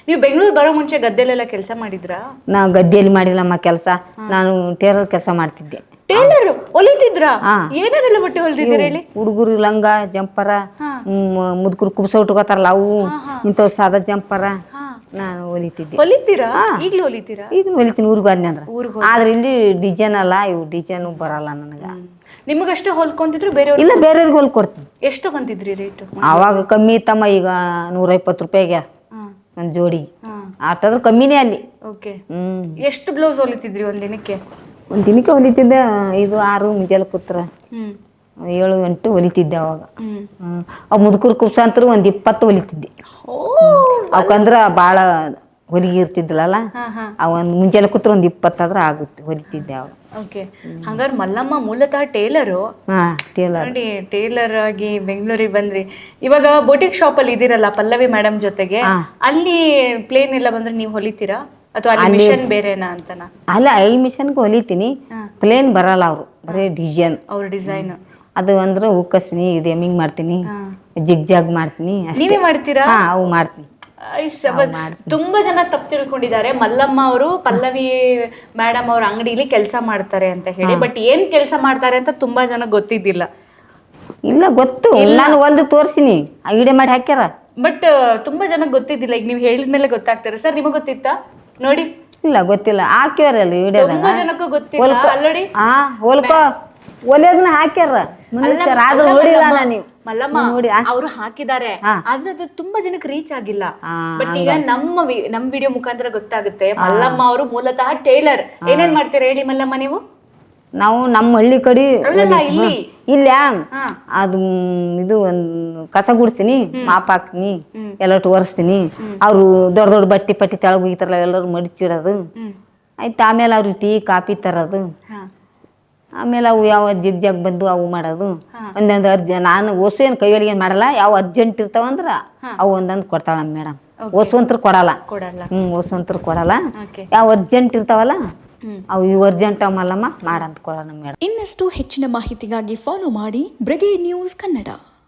ನೀವು ಬೆಂಗಳೂರು ಬರೋ ಮುಂಚೆ ಗದ್ದೆಲೆಲ್ಲ ಕೆಲಸ ಮಾಡಿದ್ರಾ? ನಾ ಗದ್ದೆಯಲ್ಲಿ ಮಾಡಿಲ್ಲಮ್ಮ ಕೆಲಸ, ನಾನು ಟೇಲರ್ ಕೆಲಸ ಮಾಡ್ತಿದ್ದೆ. ಟೇಲರ್ ಹೊಲಿತಿದ್ರಾ? ಏನಾಗೆಲ್ಲ ಬಟ್ಟೆ ಹೊಲಿತಿದ್ದೀರಾ ಹೇಳಿ? ಹುಡುಗರು ಲಂಗ ಜಂಪರ, ಮುದುಕರು ಕುಬ್ಸ ಉಟ್ಕೋತಾರಲ್ಲ ಅವು, ಇಂಥವು ಸಾದಾ ಜಂಪರ ನಾನು ಹೊಲಿತಿದ್ದೆ. ಹೊಲಿತೀರಾ? ಈಗಲೂ ಹೊಲಿತೀರಾ? ಈಗ ಹೊಲಿತೀನಿ ಊರಿಗೆ ಬಂದೆ ಅಂದ್ರೆ. ಆದ್ರೆ ಇಲ್ಲಿ ಡಿಸೈನ್ ಅಲ್ಲ, ಇವು ಡಿಸೈನು ಬರಲ್ಲ ನನಗೆ. ನಿಮಗಷ್ಟೇ ಹೊಲ್ಕೊಂತಿದ್ರು ಬೇರೆಯವ್ರು? ಇಲ್ಲ, ಬೇರೆಯವ್ರಿಗೆ ಹೊಲ್ಕೊಡ್ತೀನಿ. ಎಷ್ಟು ತಗೊಂತಿದ್ರಿ ರೇಟು? ಆವಾಗ ಕಮ್ಮಿ ಇತ್ತಮ್ಮ, ಈಗ 150 ರೂಪಾಯಿಗೆ ಒಂದು ಜೋಡಿ. ಆಟದ್ರ ಕಮ್ಮಿನೇ ಅಲ್ಲಿ. ಓಕೆ. ಎಷ್ಟು ಬ್ಲೌಸ್ ಹೊಲಿತಿದ್ರಿ ಒಂದ್ ದಿನಕ್ಕೆ? ಒಂದು ದಿನಕ್ಕೆ ಹೊಲಿತಿದ್ದೆ 5, 6 ಮುಂಜಾನೆ ಕೂತ್ರ 7, 8 ಹೊಲಿತಿದ್ದೆ ಅವಾಗ. ಅವು ಮುದುಕರು ಕುಬ್ಸ ಅಂತರೂ ಒಂದು 20 ಹೊಲಿತಿದ್ದೆ. ಅವಕ್ಕಂದ್ರೆ ಭಾಳ ಹೊಲಿಗೆ ಇರ್ತಿದ್ಲಲ್ಲ, ಅವೊಂದು ಮುಂಜಾನೆ ಕೂತ್ರ ಒಂದು 20 ಆದ್ರೆ ಆಗುತ್ತೆ, ಹೊಲಿತಿದ್ದೆ ಅವಾಗ. ಓಕೆ. ಹಂಗಾರೆ ಮಲ್ಲಮ್ಮ ಮೂಲತಃ ಟೇಲರು. ಟೇಲರ್ ನೋಡಿ, ಟೇಲರ್ ಆಗಿ ಬೆಂಗಳೂರಿಗೆ ಬಂದ್ರಿ. ಇವಾಗ ಬೊಟಿಕ್ ಶಾಪ್ ಅಲ್ಲಿ ಇದ್ದೀರಲ್ಲ ಪಲ್ಲವಿ ಮೇಡಮ್ ಜೊತೆಗೆ, ಅಲ್ಲಿ ಪ್ಲೇನ್ ಎಲ್ಲ ಬಂದ್ರೆ ನೀವು ಹೊಲಿತೀರಾ ಅಥವಾ ಅಲ್ಲಿ ಮಿಷನ್ ಬೇರೆನಾ ಅಂತನಾ? ಅಲ್ಲ, ಐ ಮಿಷನ್ಗೆ ಹೊಲಿತೀನಿ, ಪ್ಲೇನ್ ಬರಲ್ಲ ಅವರು, ಬರೀ ಡಿಸೈನ್. ಅವ್ರ ಡಿಸೈನ್ ಅದು ಅಂದ್ರೆ ಉಕ್ಕಸ್ತೀನಿ, ಇದು ಎಮ್ಮಿಂಗ್ ಮಾಡ್ತೀನಿ, ಜಿಗ್ ಜಾಗ್ ಮಾಡ್ತೀನಿ. ನೀವೇ ಮಾಡ್ತೀರಾ? ಅವು ಮಾಡ್ತೀನಿ. ತುಂಬಾ ಜನ ತಪ್ಪು ತಿಳ್ಕೊಂಡಿದ್ದಾರೆ, ಮಲ್ಲಮ್ಮ ಅವರು ಪಲ್ಲವಿ ಮೇಡಮ್ ಅವ್ರ ಅಂಗಡಿಲಿ ಕೆಲಸ ಮಾಡ್ತಾರೆ ಅಂತ ಹೇಳಿ. ಬಟ್ ಏನ್ ಕೆಲಸ ಮಾಡ್ತಾರೆ ಅಂತ ತುಂಬಾ ಜನ ಗೊತ್ತಿದ್ದಿಲ್ಲ. ಇಲ್ಲ, ಗೊತ್ತು, ನಾನು ಹೊಲ್ದು ತೋರ್ಸಿನಿ, ಐಡಿಯಾ ಮಾಡಿ ಹಾಕ್ಯಾರ. ಬಟ್ ತುಂಬಾ ಜನ ಗೊತ್ತಿದ್ದಿಲ್ಲ. ಈಗ ನೀವು ಹೇಳಿದ್ಮೇಲೆ ಗೊತ್ತಾಗ್ತಾರೆ. ಸರ್, ನಿಮಗೆ ಗೊತ್ತಿತ್ತಾ? ನೋಡಿ. ಇಲ್ಲ, ಗೊತ್ತಿಲ್ಲ, ಹಾಕ್ಯಾರಲ್ಲ ವಿಡಿಯೋದಾಗ. ತುಂಬಾ ಜನಕ್ಕೂ ಗೊತ್ತಿಲ್ಲ. ಅಲ್ಲೋಡಿ, ಹೊಲ್ಕೋ ಒಲೆಯದನ್ನ ಹಾಕ್ಯಾರ ಮನುಷ್ಯರು, ಆದ್ರೂ ನೋಡಿಲ್ಲ ನಾನು. ಮಲ್ಲಮ್ಮ ಅವರು ಹಾಕಿದ್ದಾರೆ, ಆದ್ರೆ ಅದು ತುಂಬಾ ಜನಕ್ಕೆ ರೀಚ್ ಆಗಿಲ್ಲ. ಬಟ್ ಈಗ ನಮ್ಮ ವಿಡಿಯೋ ಮುಖಾಂತರ ಗೊತ್ತಾಗುತ್ತೆ. ಮಲ್ಲಮ್ಮ ಅವರು ಮೂಲತಃ ಟೇಲರ್. ಏನೇನ್ ಮಾಡ್ತೀರಾ ಹೇಳಿ ಮಲ್ಲಮ್ಮ ನೀವು? ನಾವು ನಮ್ಮ ಹಳ್ಳಿ ಕಡೆ ಇಲ್ಲ, ಅದು ಇದು ಒಂದು ಕಸ ಗುಡಿಸ್ತೀನಿ, ಮಾಪ್ ಹಾಕ್ತೀನಿ, ಎಲ್ಲಟ್ಟು ಒರೆಸ್ತೀನಿ. ಅವ್ರು ದೊಡ್ಡ ದೊಡ್ಡ ಬಟ್ಟೆ ಪಟ್ಟಿ ತೆಳಗ್ ಹೋಗಿತಾರಲ್ಲ, ಎಲ್ಲರೂ ಮಡಿಚಿಡೋದು ಆಯ್ತು. ಆಮೇಲೆ ಅವ್ರಿಗೆ ಟೀ ಕಾಫಿ ತರೋದು, ಆಮೇಲೆ ಅವು ಯಾವ ಜಿಗ್ ಜಾಗ್ ಬಂದು ಅವು ಮಾಡೋದು. ಒಂದೊಂದು ನಾನು ಓಸು ಏನು ಕೈಯಲ್ಲಿ ಏನು ಮಾಡಲ್ಲ, ಯಾವ ಅರ್ಜೆಂಟ್ ಇರ್ತಾವಂದ್ರ ಅವು ಒಂದೊಂದು ಕೊಡ್ತಾಳ ನಮ್ಮ ಮೇಡಮ್. ಓಸುವಂತ್ರ ಕೊಡಲ್ಲ. ಓಸುವಂತ್ರ ಕೊಡಲ್ಲ. ಯಾವ ಅರ್ಜೆಂಟ್ ಇರ್ತಾವಲ್ಲ ಅವು ಇವು ಅರ್ಜೆಂಟ್ ಮಲ್ಲಮ್ಮ ಮಾಡಂತ ಕೊಡೋಣ ಮೇಡಮ್. ಇನ್ನಷ್ಟು ಹೆಚ್ಚಿನ ಮಾಹಿತಿಗಾಗಿ ಫಾಲೋ ಮಾಡಿ ಬ್ರಿಗೇಡ್ ನ್ಯೂಸ್ ಕನ್ನಡ.